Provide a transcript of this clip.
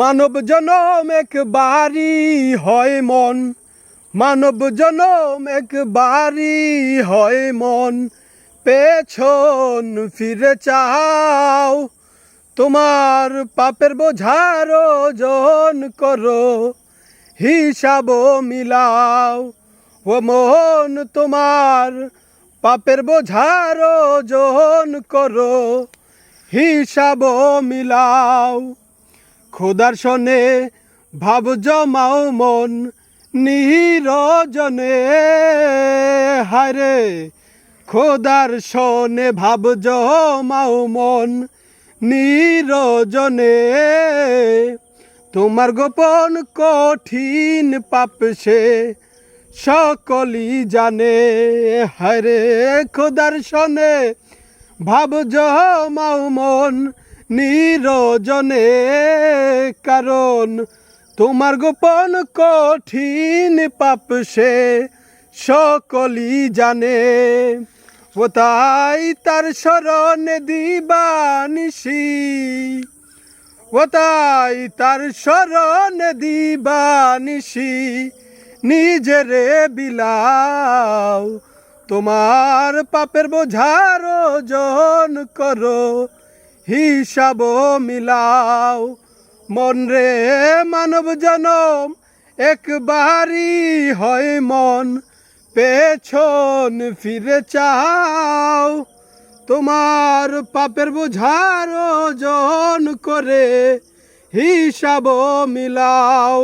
মানব জনম একবারই হয় মন, মানব জনম একবারই হয় মন। পেছন ফিরে চাও, তোমার পাপের বোঝার ওজন করো, হিসাব মিলাও। ও মন, তোমার পাপের বোঝার ওজন করো, হিসাব মিলাও। খোদার শনে ভাব জমাও মন নিরজনে, হায়রে খোদার শনে ভাব জমাও মন নিরজনে। তোমার গোপন কঠিন পাপ সে সকলই জানে, হায়রে খোদার শনে ভাব জমাও মন নিরজনে। কারণ তোমার গোপন কঠিন পাপ সে সকলই জানে। ও তাই তার শরণে দিবানিশি, ও তাই তার শরণে দিবানিশি নিজেরে বিলাও। তোমার পাপের বোঝার ওজন করো, হিসাব মিলাও। মন রে মানব জনম একবারই হয় মন, পেছন ফিরে চাও। তোমার পাপের বোঝার ওজন করে হিসাব মিলাও।